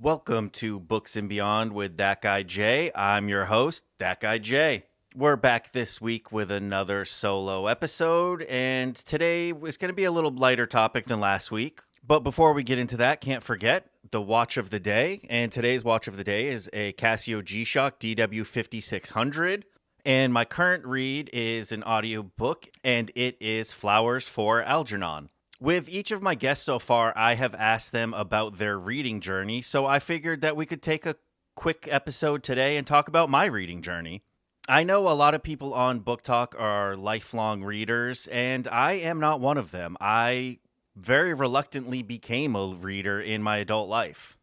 Welcome to Books and Beyond with That Guy Jay. I'm your host, That Guy Jay. We're back this week with another solo episode, and today is going to be a little lighter topic than last week. But before we get into that, can't forget the watch of the day. And today's watch of the day is a Casio G-Shock DW5600. And my current read is an audiobook, and it is Flowers for Algernon. With each of my guests so far, I have asked them about their reading journey, so I figured that we could take a quick episode today and talk about my reading journey. I know a lot of people on Book Talk are lifelong readers, and I am not one of them. I very reluctantly became a reader in my adult life.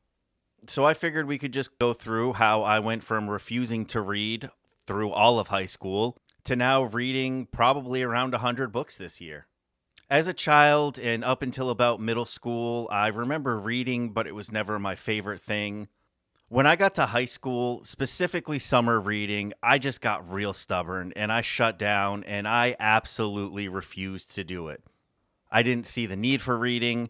So I figured we could just go through how I went from refusing to read through all of high school to now reading probably around 100 books this year. As a child and up until about middle school, I remember reading, but it was never my favorite thing. When I got to high school, specifically summer reading, I just got real stubborn and I shut down and I absolutely refused to do it. I didn't see the need for reading.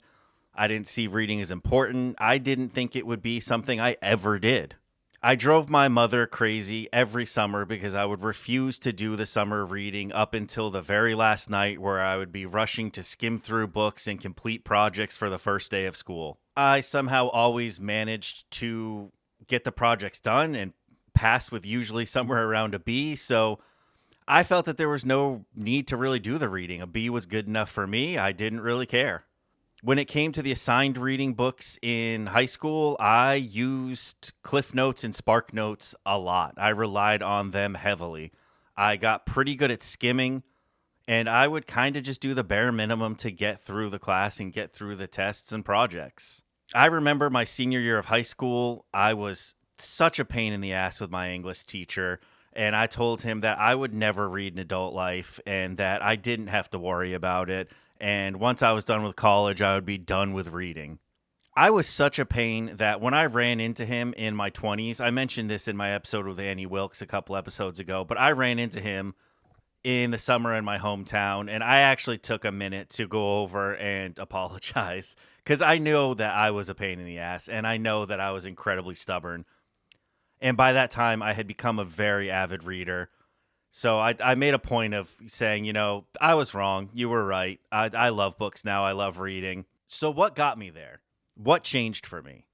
I didn't see reading as important. I didn't think it would be something I ever did. I drove my mother crazy every summer because I would refuse to do the summer reading up until the very last night, where I would be rushing to skim through books and complete projects for the first day of school. I somehow always managed to get the projects done and pass with usually somewhere around a B, so I felt that there was no need to really do the reading. A B was good enough for me. I didn't really care. When it came to the assigned reading books in high school, I used Cliff Notes and Spark Notes a lot. I relied on them heavily. I got pretty good at skimming, and I would kind of just do the bare minimum to get through the class and get through the tests and projects. I remember my senior year of high school, I was such a pain in the ass with my English teacher, and I told him that I would never read in adult life and that I didn't have to worry about it. And once I was done with college, I would be done with reading. I was such a pain that when I ran into him in my 20s, I mentioned this in my episode with Annie Wilkes a couple episodes ago, but I ran into him in the summer in my hometown, and I actually took a minute to go over and apologize because I know that I was a pain in the ass, and I know that I was incredibly stubborn. And by that time, I had become a very avid reader. So I made a point of saying, I was wrong. You were right. I love books now. I love reading. So what got me there? What changed for me?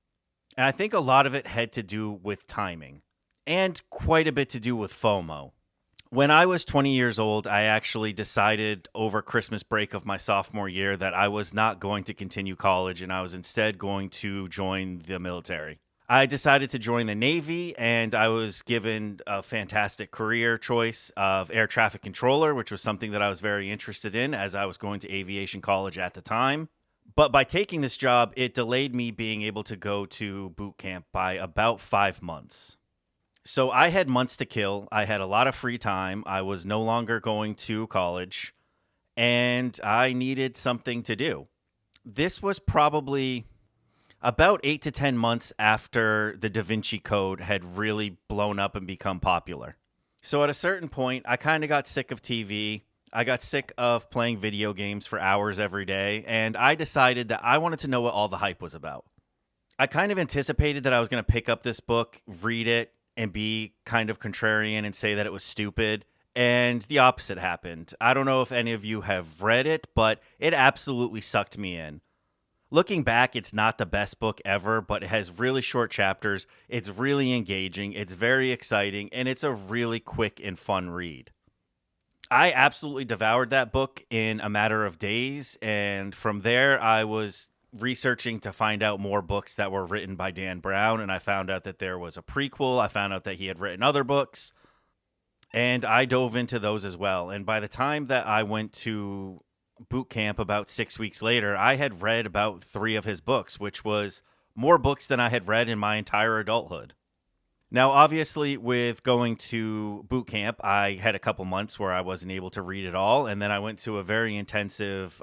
And I think a lot of it had to do with timing and quite a bit to do with FOMO. When I was 20 years old, I actually decided over Christmas break of my sophomore year that I was not going to continue college and I was instead going to join the military. I decided to join the Navy, and I was given a fantastic career choice of air traffic controller, which was something that I was very interested in as I was going to aviation college at the time. But by taking this job, it delayed me being able to go to boot camp by about 5 months. So I had months to kill. I had a lot of free time. I was no longer going to college, and I needed something to do. This was probably about 8 to 10 months after the Da Vinci Code had really blown up and become popular. So at a certain point, I kind of got sick of TV. I got sick of playing video games for hours every day, and I decided that I wanted to know what all the hype was about. I kind of anticipated that I was going to pick up this book, read it, and be kind of contrarian and say that it was stupid, and the opposite happened. I don't know if any of you have read it, but it absolutely sucked me in. Looking back, it's not the best book ever, but it has really short chapters. It's really engaging. It's very exciting, and it's a really quick and fun read. I absolutely devoured that book in a matter of days, and from there, I was researching to find out more books that were written by Dan Brown, and I found out that there was a prequel. I found out that he had written other books, and I dove into those as well. And by the time that I went to boot camp about 6 weeks later, I had read about 3 of his books, which was more books than I had read in my entire adulthood. Now, obviously, with going to boot camp, I had a couple months where I wasn't able to read at all, and then I went to a very intensive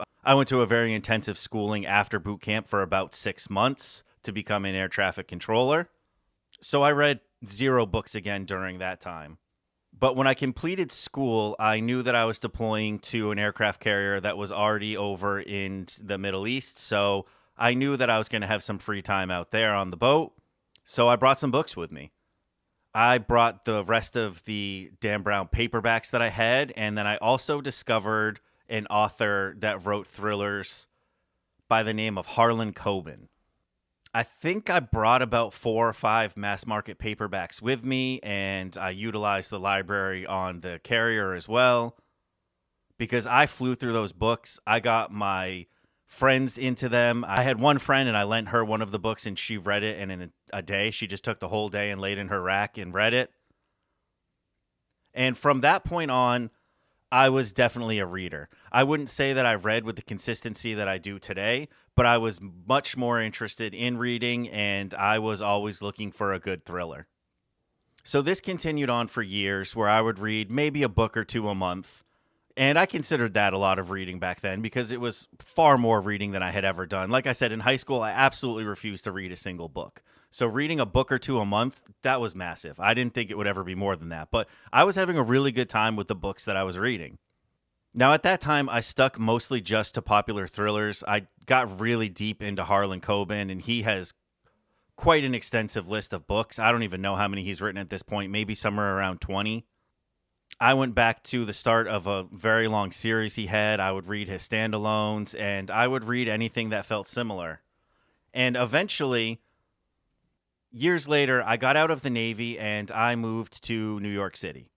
schooling after boot camp for about 6 months to become an air traffic controller. So I read 0 books again during that time. But when I completed school, I knew that I was deploying to an aircraft carrier that was already over in the Middle East. So I knew that I was going to have some free time out there on the boat. So I brought some books with me. I brought the rest of the Dan Brown paperbacks that I had, and then I also discovered an author that wrote thrillers by the name of Harlan Coben. I think I brought about 4 or 5 mass market paperbacks with me, and I utilized the library on the carrier as well because I flew through those books. I got my friends into them. I had one friend, and I lent her one of the books, and she read it, and in a day, she just took the whole day and laid in her rack and read it. And from that point on, I was definitely a reader. I wouldn't say that I read with the consistency that I do today, but I was much more interested in reading, and I was always looking for a good thriller. So this continued on for years where I would read maybe a book or two a month. And I considered that a lot of reading back then because it was far more reading than I had ever done. Like I said, in high school, I absolutely refused to read a single book. So reading a book or two a month, that was massive. I didn't think it would ever be more than that. But I was having a really good time with the books that I was reading. Now, at that time, I stuck mostly just to popular thrillers. I got really deep into Harlan Coben, and he has quite an extensive list of books. I don't even know how many he's written at this point, maybe somewhere around 20. I went back to the start of a very long series he had. I would read his standalones, and I would read anything that felt similar. And eventually, years later, I got out of the Navy and I moved to New York City.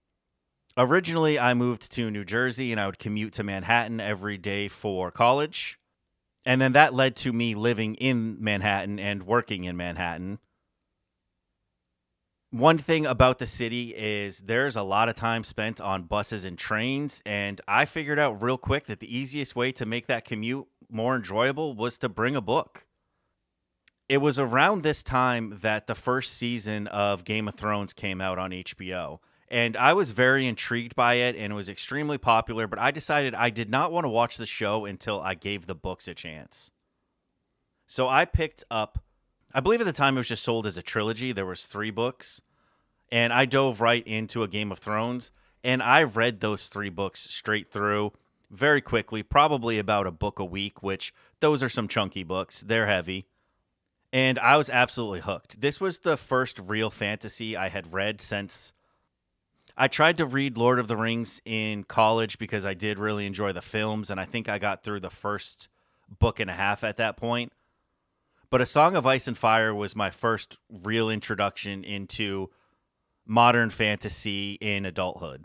Originally, I moved to New Jersey and I would commute to Manhattan every day for college. And then that led to me living in Manhattan and working in Manhattan. One thing about the city is there's a lot of time spent on buses and trains. And I figured out real quick that the easiest way to make that commute more enjoyable was to bring a book. It was around this time that the first season of Game of Thrones came out on HBO. And I was very intrigued by it, and it was extremely popular, but I decided I did not want to watch the show until I gave the books a chance. So I picked up, I believe at the time it was just sold as a trilogy. There was 3 books, and I dove right into a Game of Thrones, and I read those 3 books straight through very quickly, probably about a book a week, which those are some chunky books. They're heavy. And I was absolutely hooked. This was the first real fantasy I had read since I tried to read Lord of the Rings in college because I did really enjoy the films, and I think I got through the first book and a half at that point. But A Song of Ice and Fire was my first real introduction into modern fantasy in adulthood.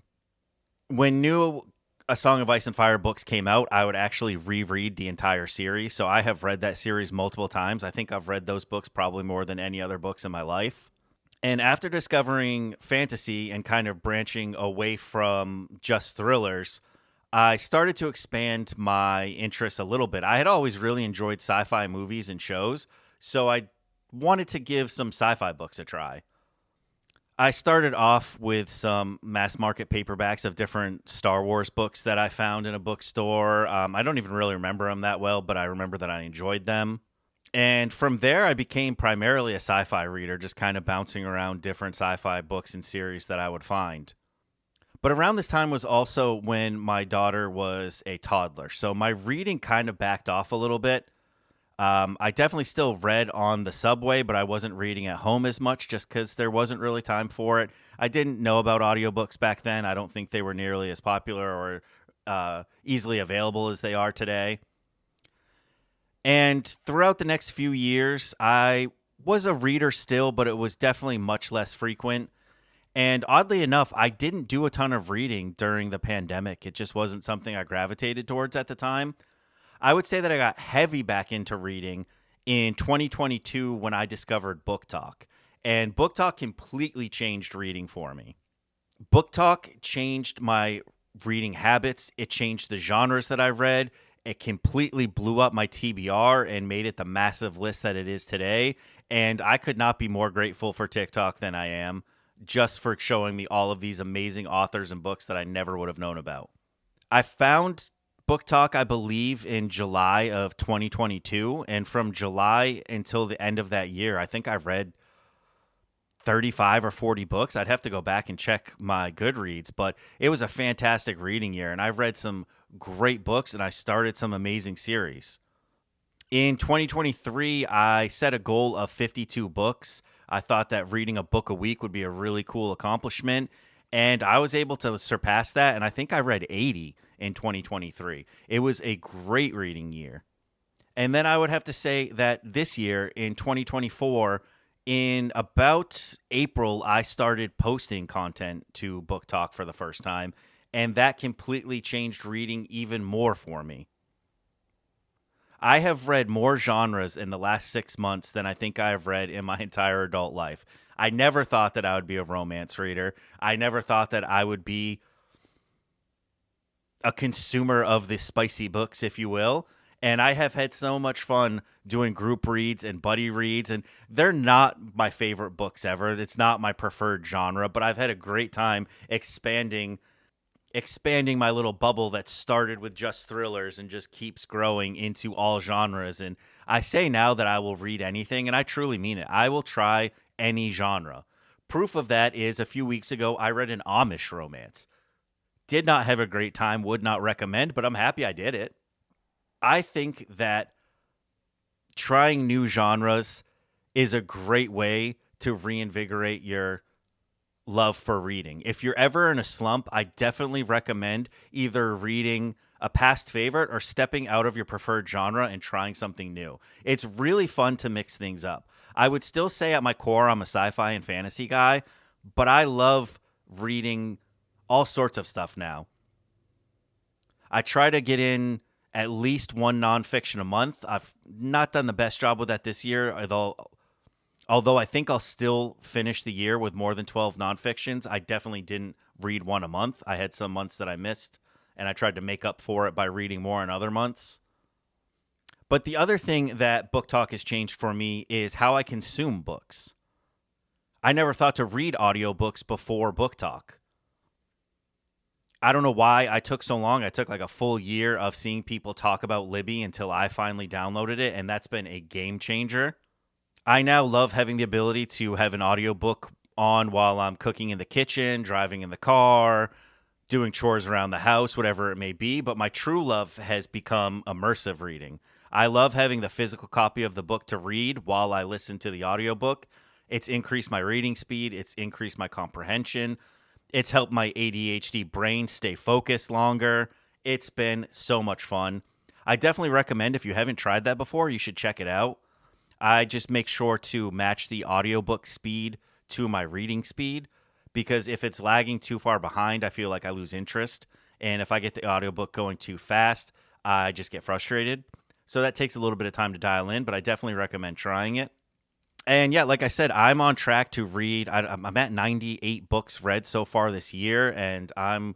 When new A Song of Ice and Fire books came out, I would actually reread the entire series. So I have read that series multiple times. I think I've read those books probably more than any other books in my life. And after discovering fantasy and kind of branching away from just thrillers, I started to expand my interests a little bit. I had always really enjoyed sci-fi movies and shows, so I wanted to give some sci-fi books a try. I started off with some mass market paperbacks of different Star Wars books that I found in a bookstore. I don't even really remember them that well, but I remember that I enjoyed them. And from there, I became primarily a sci-fi reader, just kind of bouncing around different sci-fi books and series that I would find. But around this time was also when my daughter was a toddler. So my reading kind of backed off a little bit. I definitely still read on the subway, but I wasn't reading at home as much just because there wasn't really time for it. I didn't know about audiobooks back then. I don't think they were nearly as popular or easily available as they are today. And throughout the next few years, I was a reader still, but it was definitely much less frequent. And oddly enough, I didn't do a ton of reading during the pandemic. It just wasn't something I gravitated towards at the time. I would say that I got heavy back into reading in 2022 when I discovered Book Talk. And Book Talk completely changed reading for me. Book Talk changed my reading habits. It changed the genres that I read. It completely blew up my TBR and made it the massive list that it is today. And I could not be more grateful for TikTok than I am, just for showing me all of these amazing authors and books that I never would have known about. I found Book Talk, I believe, in July of 2022. And from July until the end of that year, I think I read 35 or 40 books. I'd have to go back and check my Goodreads, but it was a fantastic reading year. And I've read some great books and I started some amazing series. In 2023, I set a goal of 52 books. I thought that reading a book a week would be a really cool accomplishment. And I was able to surpass that. And I think I read 80 in 2023. It was a great reading year. And then I would have to say that this year in 2024, in about April, I started posting content to Book Talk for the first time. And that completely changed reading even more for me. I have read more genres in the last 6 months than I think I have read in my entire adult life. I never thought that I would be a romance reader. I never thought that I would be a consumer of the spicy books, if you will. And I have had so much fun doing group reads and buddy reads. And they're not my favorite books ever. It's not my preferred genre, but I've had a great time expanding my little bubble that started with just thrillers and just keeps growing into all genres. And I say now that I will read anything, and I truly mean it. I will try any genre. Proof of that is a few weeks ago, I read an Amish romance. Did not have a great time, would not recommend, but I'm happy I did it. I think that trying new genres is a great way to reinvigorate your love for reading. If you're ever in a slump, I definitely recommend either reading a past favorite or stepping out of your preferred genre and trying something new. It's really fun to mix things up. I would still say at my core, I'm a sci-fi and fantasy guy, but I love reading all sorts of stuff now. I try to get in at least one nonfiction a month. I've not done the best job with that this year, although I think I'll still finish the year with more than 12 nonfictions. I definitely didn't read one a month. I had some months that I missed, and I tried to make up for it by reading more in other months. But the other thing that Book Talk has changed for me is how I consume books. I never thought to read audiobooks before Book Talk. I don't know why I took so long. I took like a full year of seeing people talk about Libby until I finally downloaded it, and that's been a game changer. I now love having the ability to have an audiobook on while I'm cooking in the kitchen, driving in the car, doing chores around the house, whatever it may be. But my true love has become immersive reading. I love having the physical copy of the book to read while I listen to the audiobook. It's increased my reading speed. It's increased my comprehension. It's helped my ADHD brain stay focused longer. It's been so much fun. I definitely recommend, if you haven't tried that before, you should check it out. I just make sure to match the audiobook speed to my reading speed, because if it's lagging too far behind, I feel like I lose interest. And if I get the audiobook going too fast, I just get frustrated. So that takes a little bit of time to dial in, but I definitely recommend trying it. And yeah, like I said, I'm on track to read. I'm at 98 books read so far this year, and I'm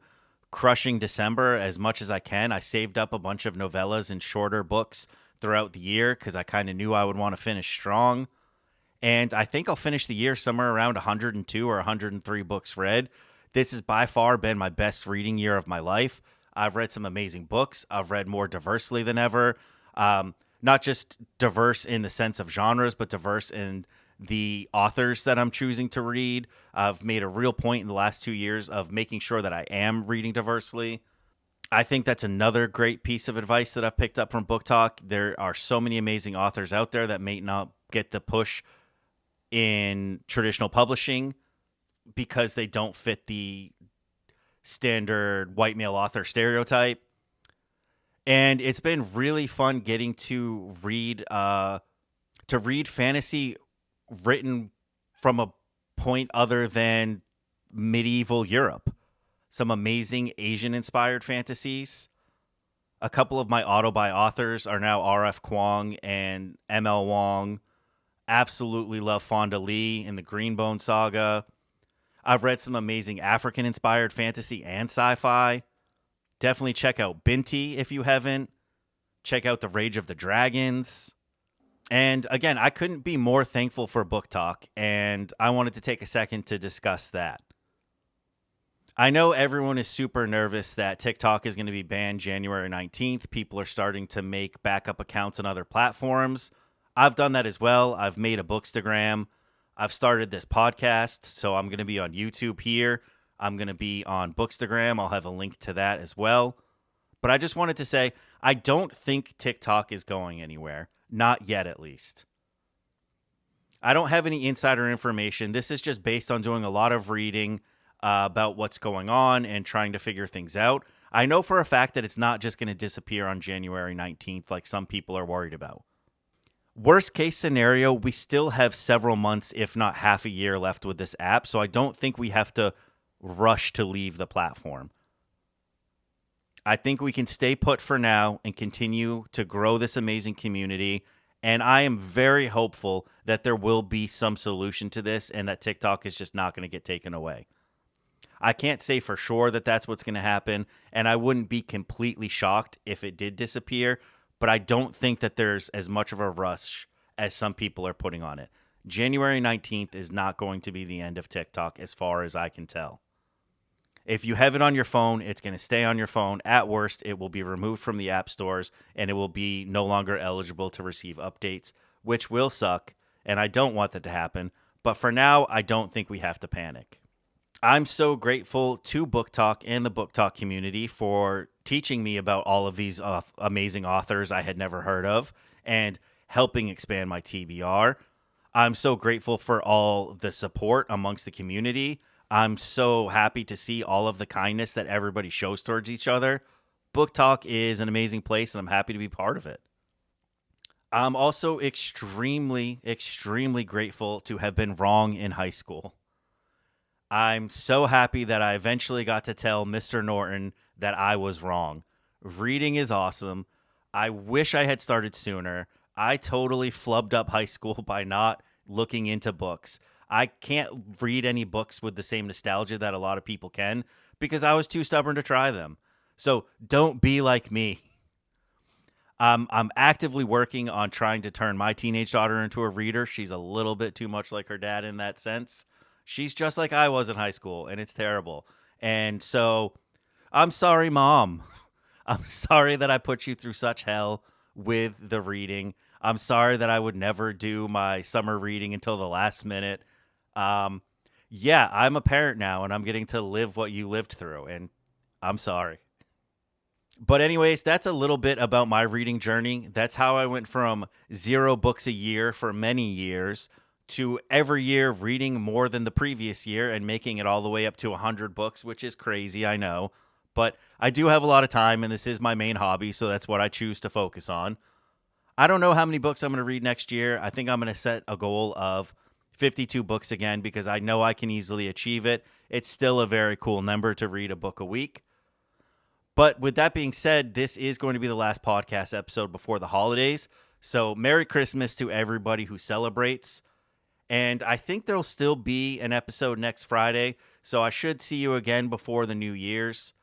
crushing December as much as I can. I saved up a bunch of novellas and shorter books throughout the year because I kind of knew I would want to finish strong. And I think I'll finish the year somewhere around 102 or 103 books read. This has by far been my best reading year of my life. I've read some amazing books. I've read more diversely than ever. Not just diverse in the sense of genres, but diverse in the authors that I'm choosing to read. I've made a real point in the last 2 years of making sure that I am reading diversely. I think that's another great piece of advice that I've picked up from Book Talk. There are so many amazing authors out there that may not get the push in traditional publishing because they don't fit the standard white male author stereotype. And it's been really fun getting to read fantasy written from a point other than medieval Europe. Some amazing Asian-inspired fantasies. A couple of my auto-buy authors are now R.F. Kuang and M.L. Wong. Absolutely love Fonda Lee in the Greenbone Saga. I've read some amazing African-inspired fantasy and sci-fi. Definitely check out Binti if you haven't. Check out The Rage of the Dragons. And again, I couldn't be more thankful for Book Talk, and I wanted to take a second to discuss that. I know everyone is super nervous that TikTok is going to be banned January 19th. People are starting to make backup accounts on other platforms. I've done that as well. I've made a Bookstagram. I've started this podcast, so I'm going to be on YouTube here. I'm going to be on Bookstagram. I'll have a link to that as well. But I just wanted to say, I don't think TikTok is going anywhere. Not yet, at least. I don't have any insider information. This is just based on doing a lot of reading about what's going on and trying to figure things out. I know for a fact that it's not just going to disappear on January 19th like some people are worried about. Worst case scenario, we still have several months, if not half a year, left with this app. So I don't think we have to rush to leave the platform. I think we can stay put for now and continue to grow this amazing community. And I am very hopeful that there will be some solution to this and that TikTok is just not going to get taken away. I can't say for sure that that's what's going to happen, and I wouldn't be completely shocked if it did disappear, but I don't think that there's as much of a rush as some people are putting on it. January 19th is not going to be the end of TikTok as far as I can tell. If you have it on your phone, it's going to stay on your phone. At worst, it will be removed from the app stores and it will be no longer eligible to receive updates, which will suck, and I don't want that to happen. But for now, I don't think we have to panic. I'm so grateful to Book Talk and the Book Talk community for teaching me about all of these amazing authors I had never heard of and helping expand my TBR. I'm so grateful for all the support amongst the community. I'm so happy to see all of the kindness that everybody shows towards each other. Book Talk is an amazing place, and I'm happy to be part of it. I'm also extremely, extremely grateful to have been wrong in high school. I'm so happy that I eventually got to tell Mr. Norton that I was wrong. Reading is awesome. I wish I had started sooner. I totally flubbed up high school by not looking into books. I can't read any books with the same nostalgia that a lot of people can because I was too stubborn to try them. So don't be like me. I'm actively working on trying to turn my teenage daughter into a reader. She's a little bit too much like her dad in that sense. She's just like I was in high school, and it's terrible. And so I'm sorry, Mom. I'm sorry that I put you through such hell with the reading. I'm sorry that I would never do my summer reading until the last minute. Yeah, I'm a parent now, and I'm getting to live what you lived through, and I'm sorry. But anyways, that's a little bit about my reading journey. That's how I went from 0 books a year for many years to every year reading more than the previous year and making it all the way up to 100 books, which is crazy, I know. But I do have a lot of time, and this is my main hobby, so that's what I choose to focus on. I don't know how many books I'm going to read next year. I think I'm going to set a goal of 52 books again because I know I can easily achieve it. It's still a very cool number to read a book a week. But with that being said, this is going to be the last podcast episode before the holidays. So Merry Christmas to everybody who celebrates. And I think there'll still be an episode next Friday. So I should see you again before the New Year's.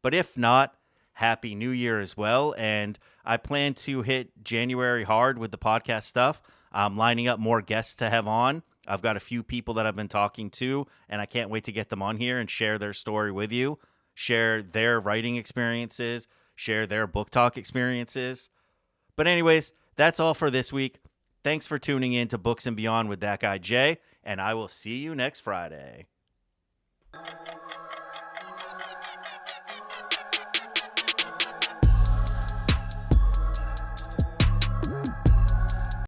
But if not, Happy New Year as well. And I plan to hit January hard with the podcast stuff. I'm lining up more guests to have on. I've got a few people that I've been talking to, and I can't wait to get them on here and share their story with you, share their writing experiences, share their book talk experiences. But anyways, that's all for this week. Thanks for tuning in to Books and Beyond with That Guy Jay, and I will see you next Friday.